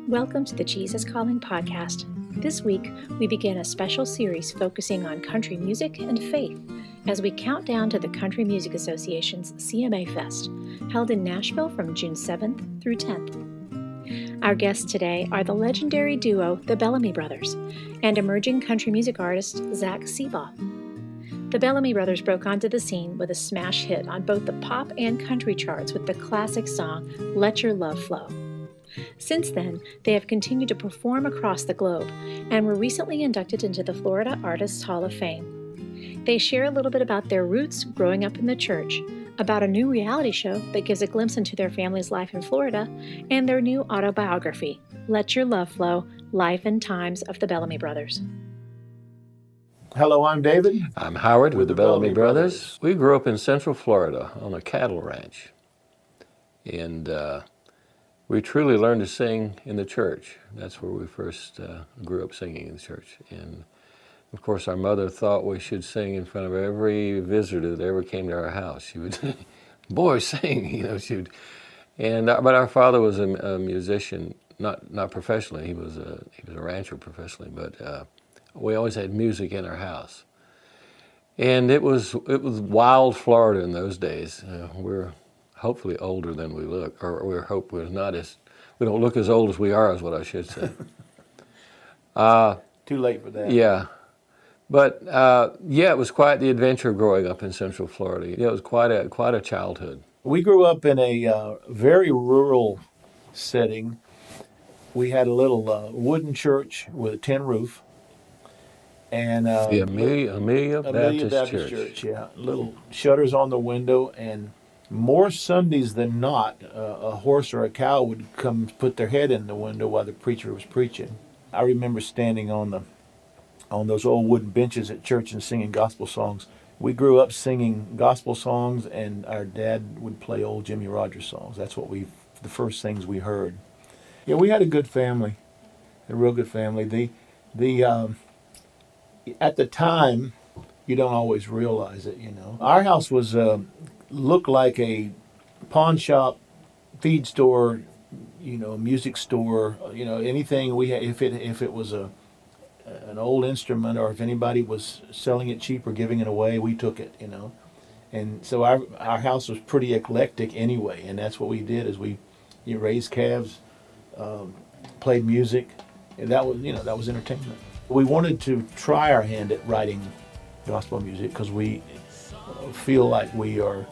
Welcome to the Jesus Calling podcast. This week, we begin a special series focusing on country music and faith as we count down to the Country Music Association's CMA Fest, held in Nashville from June 7th through 10th. Our guests today are the legendary duo, the Bellamy Brothers, and emerging country music artist, Zac Seebohm. The Bellamy Brothers broke onto the scene with a smash hit on both the pop and country charts with the classic song, Let Your Love Flow. Since then, they have continued to perform across the globe and were recently inducted into the Florida Artists Hall of Fame. They share a little bit about their roots growing up in the church, about a new reality show that gives a glimpse into their family's life in Florida, and their new autobiography, Let Your Love Flow, Life and Times of the Bellamy Brothers. Hello, I'm David. I'm Howard with the Bellamy Brothers. We grew up in Central Florida on a cattle ranch, and we truly learned to sing in the church. That's where we first grew up singing in the church. And of course, our mother thought we should sing in front of every visitor that ever came to our house. She would, boy, sing, she would. And but our father was a musician, not professionally. He was a rancher professionally, but we always had music in our house. And it was wild Florida in those days. We're hopefully older than we look, or we hope we don't look as old as we are, is what I should say. Too late for that. Yeah. But it was quite the adventure growing up in Central Florida. It was quite a childhood. We grew up in a very rural setting. We had a little wooden church with a tin roof. And the Amelia Baptist Church. Yeah. Little shutters on the window, and more Sundays than not, a horse or a cow would come put their head in the window while the preacher was preaching. I remember standing on those old wooden benches at church and singing gospel songs. We grew up singing gospel songs, and our dad would play old Jimmy Rogers songs. That's the first things we heard. Yeah, we had a good family, a real good family. At the time, you don't always realize it, Our house was looked like a pawn shop, feed store, music store, anything we had. If it was an old instrument, or if anybody was selling it cheap or giving it away, we took it, And so our house was pretty eclectic anyway, and that's what we did is we raised calves, played music, and that was entertainment. We wanted to try our hand at writing gospel music because we feel like we are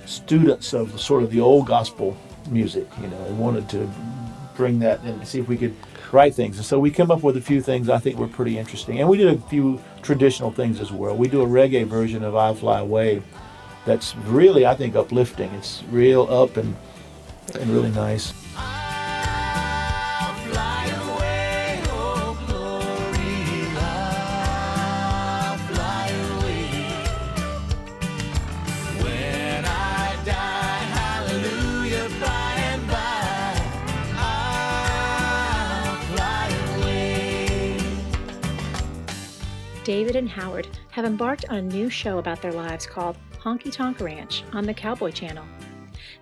students of sort of the old gospel music, and wanted to bring that and see if we could write things. And so we came up with a few things I think were pretty interesting. And we did a few traditional things as well. We do a reggae version of I'll Fly Away that's really, I think, uplifting. It's real up and really nice. David and Howard have embarked on a new show about their lives called Honky Tonk Ranch on the Cowboy Channel.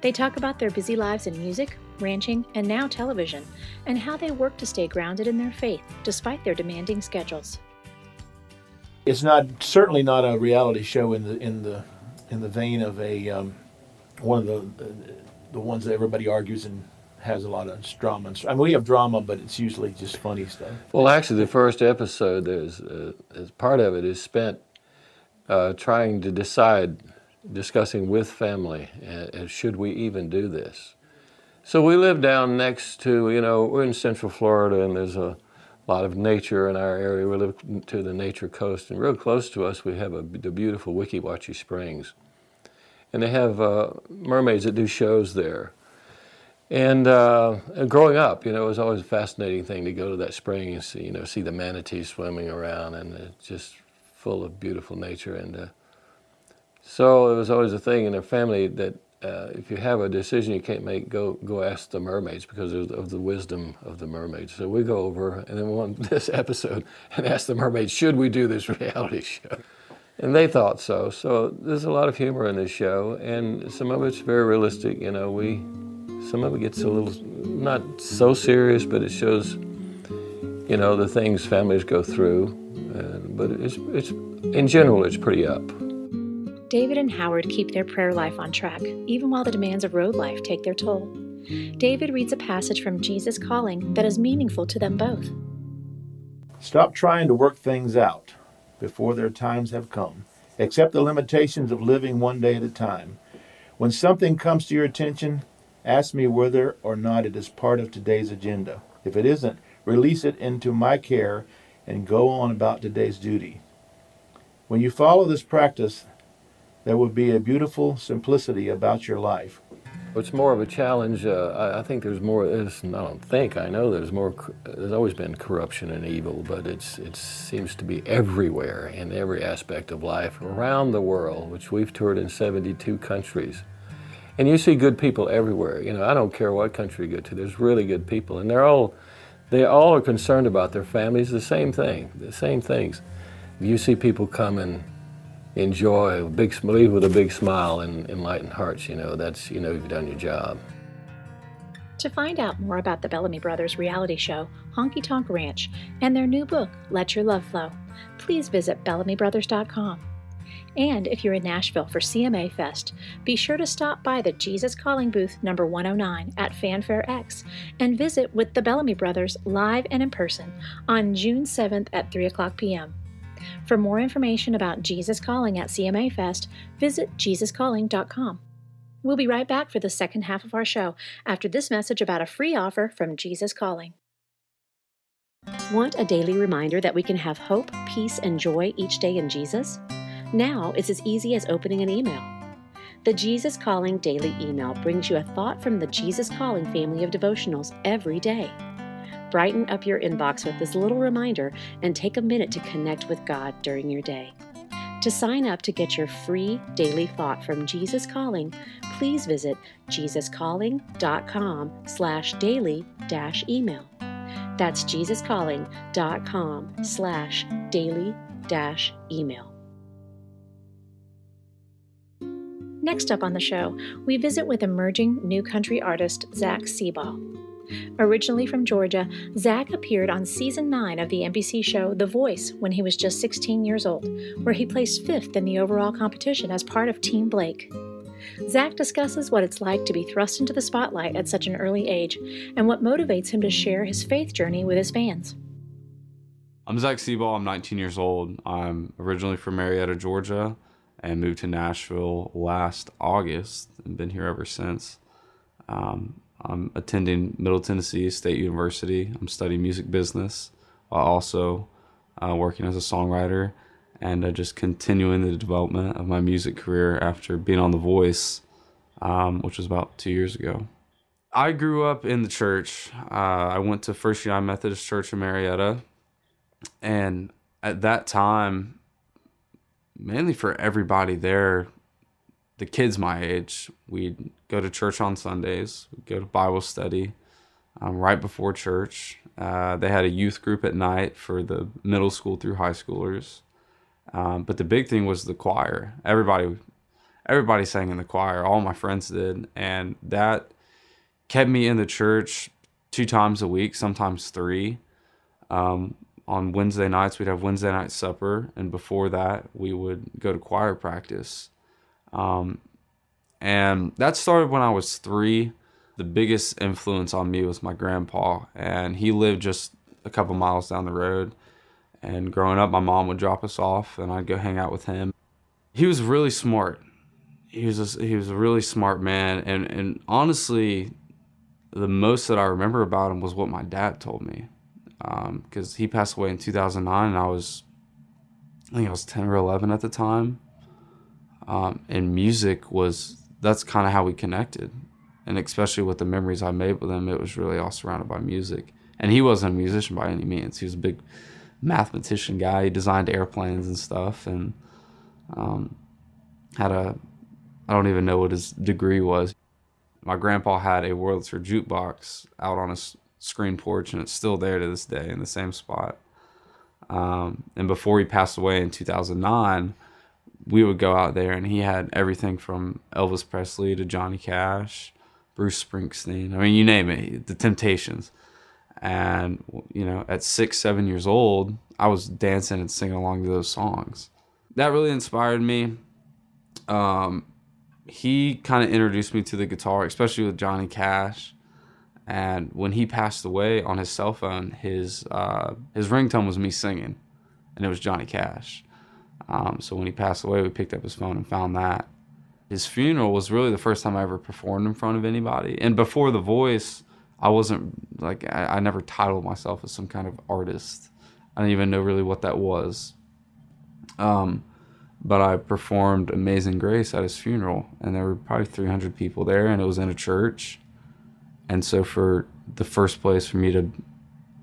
They talk about their busy lives in music, ranching, and now television, and how they work to stay grounded in their faith despite their demanding schedules. It's certainly not a reality show in the vein of a one of the ones that everybody argues and has a lot of drama. I mean, we have drama, but it's usually just funny stuff. Well, actually, the first episode, as part of it is spent trying to discussing with family, should we even do this? So we live down next to, we're in Central Florida, and there's a lot of nature in our area. We live to the nature coast, and real close to us, we have the beautiful Weeki Wachee Springs. And they have mermaids that do shows there. And growing up, it was always a fascinating thing to go to that spring and see the manatees swimming around, and it's just full of beautiful nature. And so it was always a thing in our family that if you have a decision you can't make, go ask the mermaids because of the wisdom of the mermaids. So we go over and then we want this episode and ask the mermaids, should we do this reality show? And they thought so. So there's a lot of humor in this show, and some of it's very realistic. Some of it gets a little, not so serious, but it shows, the things families go through. But it's in general, it's pretty up. David and Howard keep their prayer life on track, even while the demands of road life take their toll. David reads a passage from Jesus Calling that is meaningful to them both. Stop trying to work things out before their times have come. Accept the limitations of living one day at a time. When something comes to your attention, ask me whether or not it is part of today's agenda. If it isn't, release it into my care and go on about today's duty. When you follow this practice, there will be a beautiful simplicity about your life. It's more of a challenge. I think there's more. I know there's more. There's always been corruption and evil, but it seems to be everywhere in every aspect of life around the world, which we've toured in 72 countries. And you see good people everywhere. I don't care what country you go to. There's really good people, and they all are concerned about their families. The same things. You see people come and enjoy, leave with a big smile and enlightened hearts. That's you've done your job. To find out more about the Bellamy Brothers reality show, Honky Tonk Ranch, and their new book, Let Your Love Flow, please visit BellamyBrothers.com. And if you're in Nashville for CMA Fest, be sure to stop by the Jesus Calling booth number 109 at Fanfare X and visit with the Bellamy Brothers live and in person on June 7th at 3 o'clock p.m. For more information about Jesus Calling at CMA Fest, visit JesusCalling.com. We'll be right back for the second half of our show after this message about a free offer from Jesus Calling. Want a daily reminder that we can have hope, peace, and joy each day in Jesus? Now it's as easy as opening an email. The Jesus Calling Daily Email brings you a thought from the Jesus Calling family of devotionals every day. Brighten up your inbox with this little reminder and take a minute to connect with God during your day. To sign up to get your free daily thought from Jesus Calling, please visit jesuscalling.com/daily-email. That's jesuscalling.com/daily-email. Next up on the show, we visit with emerging new country artist Zac Seebohm. Originally from Georgia, Zac appeared on Season 9 of the NBC show The Voice when he was just 16 years old, where he placed 5th in the overall competition as part of Team Blake. Zac discusses what it's like to be thrust into the spotlight at such an early age and what motivates him to share his faith journey with his fans. I'm Zac Seebohm. I'm 19 years old. I'm originally from Marietta, Georgia, and moved to Nashville last August and been here ever since. I'm attending Middle Tennessee State University. I'm studying music business while also working as a songwriter and just continuing the development of my music career after being on The Voice, which was about 2 years ago. I grew up in the church. I went to First United Methodist Church in Marietta, and at that time, mainly for everybody there, the kids my age, we'd go to church on Sundays, we'd go to Bible study right before church. They had a youth group at night for the middle school through high schoolers. But the big thing was the choir. Everybody sang in the choir. All my friends did. And that kept me in the church 2 times a week, sometimes 3. On Wednesday nights, we'd have Wednesday night supper. And before that, we would go to choir practice. And that started when I was 3. The biggest influence on me was my grandpa, and he lived just a couple miles down the road. And growing up, my mom would drop us off, and I'd go hang out with him. He was really smart. He was a really smart man, and honestly, the most that I remember about him was what my dad told me, because he passed away in 2009, and I think I was 10 or 11 at the time. And music that's kind of how we connected. And especially with the memories I made with him, it was really all surrounded by music. And he wasn't a musician by any means. He was a big mathematician guy. He designed airplanes and stuff, and I don't even know what his degree was. My grandpa had a Wurlitzer jukebox out on his screen porch, and it's still there to this day in the same spot. And before he passed away in 2009, we would go out there, and he had everything from Elvis Presley to Johnny Cash Bruce Springsteen. I mean, you name it, the Temptations. And, at 6, 7 years old, I was dancing and singing along to those songs. That really inspired me. He kind of introduced me to the guitar, especially with Johnny Cash. And when he passed away, on his cell phone, his ringtone was me singing, and it was Johnny Cash. So when he passed away, we picked up his phone and found that. His funeral was really the first time I ever performed in front of anybody. And before The Voice, I wasn't, I never titled myself as some kind of artist. I didn't even know really what that was. But I performed Amazing Grace at his funeral, and there were probably 300 people there, and it was in a church. And so for the first place for me to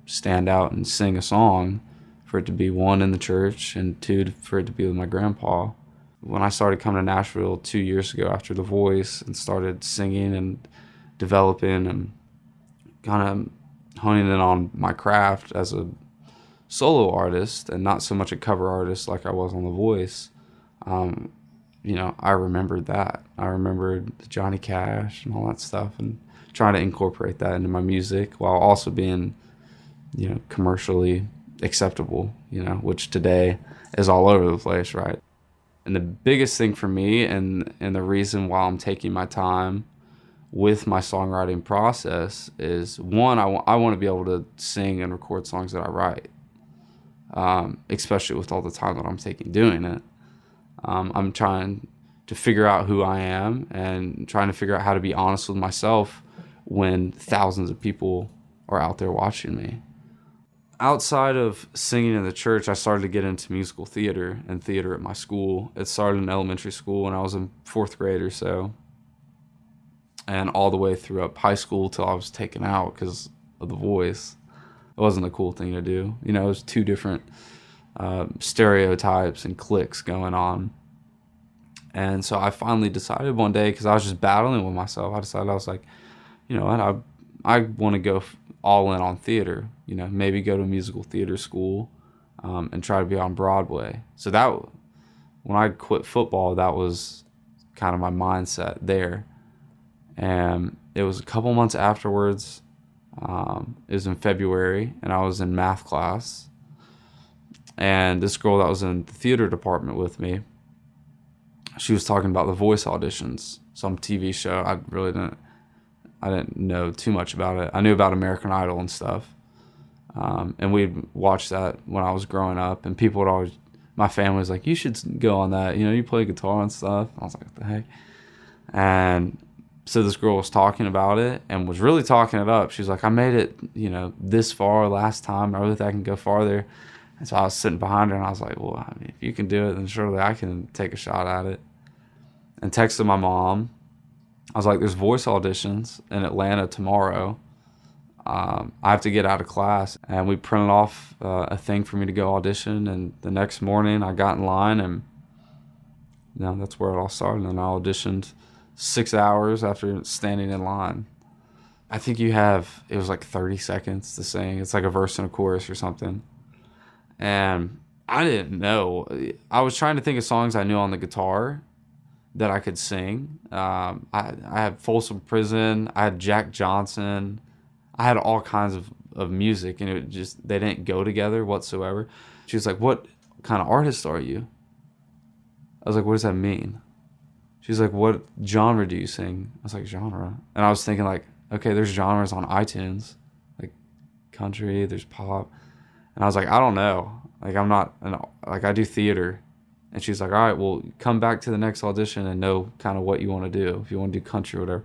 stand out and sing a song, for it to be 1 in the church, and 2 for it to be with my grandpa. When I started coming to Nashville 2 years ago after The Voice and started singing and developing and kind of honing in on my craft as a solo artist and not so much a cover artist like I was on The Voice, I remembered that. I remembered the Johnny Cash and all that stuff, and trying to incorporate that into my music while also being, commercially acceptable, which today is all over the place, right? And the biggest thing for me and the reason why I'm taking my time with my songwriting process is, one, I want to be able to sing and record songs that I write, especially with all the time that I'm taking doing it. I'm trying to figure out who I am and trying to figure out how to be honest with myself when thousands of people are out there watching me. Outside of singing in the church, I started to get into musical theater and theater at my school. It started in elementary school when I was in 4th grade or so, and all the way through up high school till I was taken out because of The Voice. It wasn't a cool thing to do. It was 2 different stereotypes and cliques going on. And so I finally decided one day, because I was just battling with myself, I decided, I was like, you know what, I want to go all in on theater, maybe go to a musical theater school and try to be on Broadway. So that, when I quit football, that was kind of my mindset there. And it was a couple months afterwards, it was in February, and I was in math class. And this girl that was in the theater department with me, she was talking about The Voice auditions, some TV show. I didn't know too much about it. I knew about American Idol and stuff. And we'd watch that when I was growing up, and people would always, my family was like, you should go on that. You play guitar and stuff. I was like, what the heck? And so this girl was talking about it and was really talking it up. She was like, I made it, this far last time. I really think I can go farther. And so I was sitting behind her, and I was like, well, I mean, if you can do it, then surely I can take a shot at it. And texted my mom. I was like, there's voice auditions in Atlanta tomorrow. I have to get out of class. And we printed off a thing for me to go audition. And the next morning I got in line, and that's where it all started. And I auditioned 6 hours after standing in line. I think it was like 30 seconds to sing. It's like a verse and a chorus or something. And I didn't know. I was trying to think of songs I knew on the guitar that I could sing. I had Folsom Prison, I had Jack Johnson, I had all kinds of music, and they didn't go together whatsoever. She was like, what kind of artist are you? I was like, what does that mean? She's like, what genre do you sing? I was like, genre. And I was thinking, like, okay, there's genres on iTunes, like country, there's pop. And I was like, I don't know. Like, I'm not, I do theater. And she's like, all right, well, come back to the next audition and know kind of what you want to do, if you want to do country or whatever.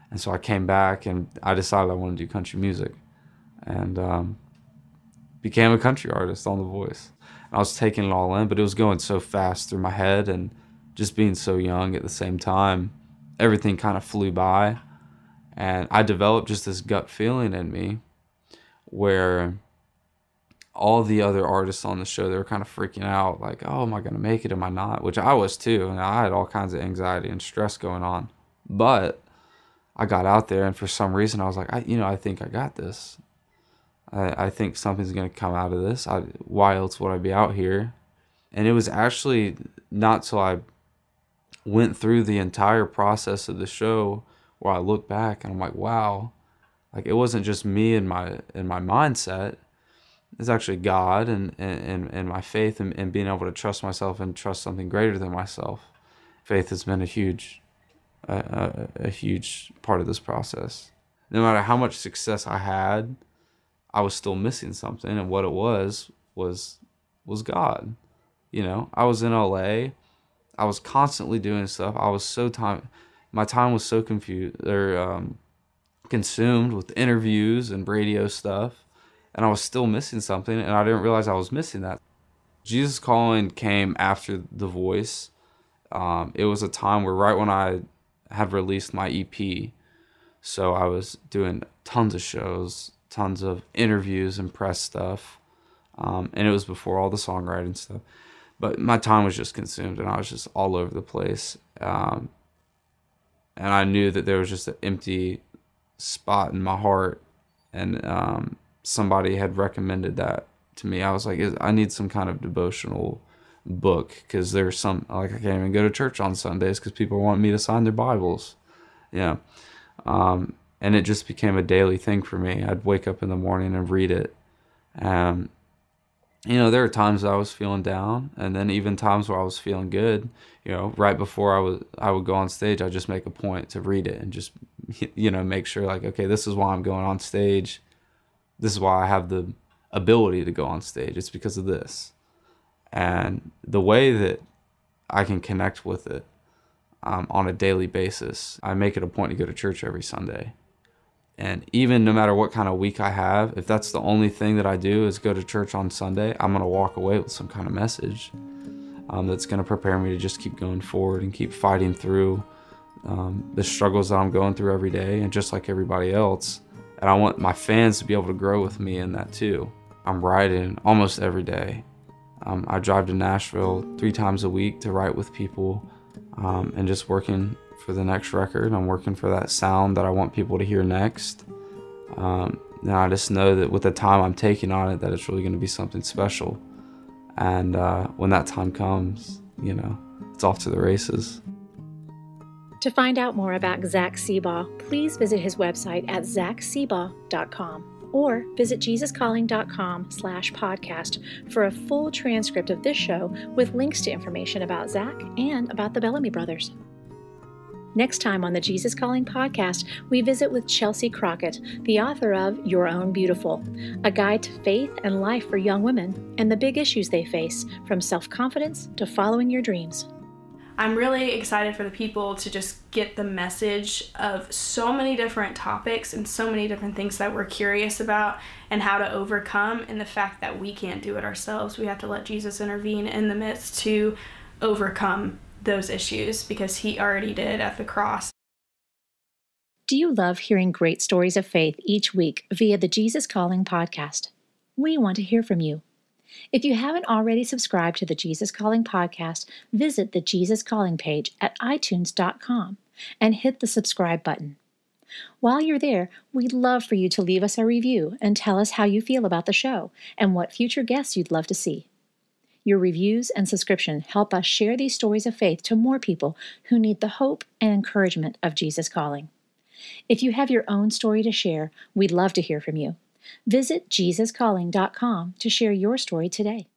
And so I came back, and I decided I wanted to do country music, and became a country artist on The Voice. And I was taking it all in, but it was going so fast through my head, and just being so young at the same time, everything kind of flew by. And I developed just this gut feeling in me where all the other artists on the show, they were kind of freaking out, like, oh, am I going to make it? Am I not? Which I was too. And I had all kinds of anxiety and stress going on. But I got out there, and for some reason, I was like, I think I got this. I think something's going to come out of this. Why else would I be out here? And it was actually not till I went through the entire process of the show where I look back and I'm like, wow, like it wasn't just me and my mindset. It's actually God and my faith and being able to trust myself and trust something greater than myself. Faith has been a huge part of this process. No matter how much success I had, I was still missing something, and what it was God. You know, I was in LA. I was constantly doing stuff. My time was so consumed with interviews and radio stuff, and I was still missing something, and I didn't realize I was missing that. Jesus Calling came after The Voice. It was a time where right when I had released my EP, so I was doing tons of shows, tons of interviews and press stuff, and it was before all the songwriting stuff. But my time was just consumed, and I was just all over the place. And I knew that there was just an empty spot in my heart, and somebody had recommended that to me. I was like, I need some kind of devotional book, because there's some, like, I can't even go to church on Sundays because people want me to sign their Bibles. Yeah. And it just became a daily thing for me. I'd wake up in the morning and read it. You know, there were times I was feeling down, and then even times where I was feeling good. You know, right before I would go on stage, I'd just make a point to read it and just, you know, make sure, like, okay, this is why I'm going on stage. This is why I have the ability to go on stage. It's because of this. And the way that I can connect with it on a daily basis, I make it a point to go to church every Sunday. And even no matter what kind of week I have, if that's the only thing that I do is go to church on Sunday, I'm going to walk away with some kind of message that's going to prepare me to just keep going forward and keep fighting through the struggles that I'm going through every day, and just like everybody else. And I want my fans to be able to grow with me in that too. I'm writing almost every day. I drive to Nashville 3 times a week to write with people, and just working for the next record. I'm working for that sound that I want people to hear next. Now I just know that with the time I'm taking on it, that it's really going to be something special. And when that time comes, you know, it's off to the races. To find out more about Zac Seebohm, please visit his website at zacseebohm.com or visit jesuscalling.com/podcast for a full transcript of this show with links to information about Zac and about the Bellamy Brothers. Next time on the Jesus Calling podcast, we visit with Chelsea Crockett, the author of Your Own Beautiful, a guide to faith and life for young women and the big issues they face, from self-confidence to following your dreams. I'm really excited for the people to just get the message of so many different topics and so many different things that we're curious about and how to overcome, and the fact that we can't do it ourselves. We have to let Jesus intervene in the midst to overcome those issues, because he already did at the cross. Do you love hearing great stories of faith each week via the Jesus Calling podcast? We want to hear from you. If you haven't already subscribed to the Jesus Calling podcast, visit the Jesus Calling page at itunes.com and hit the subscribe button. While you're there, we'd love for you to leave us a review and tell us how you feel about the show and what future guests you'd love to see. Your reviews and subscription help us share these stories of faith to more people who need the hope and encouragement of Jesus Calling. If you have your own story to share, we'd love to hear from you. Visit jesuscalling.com to share your story today.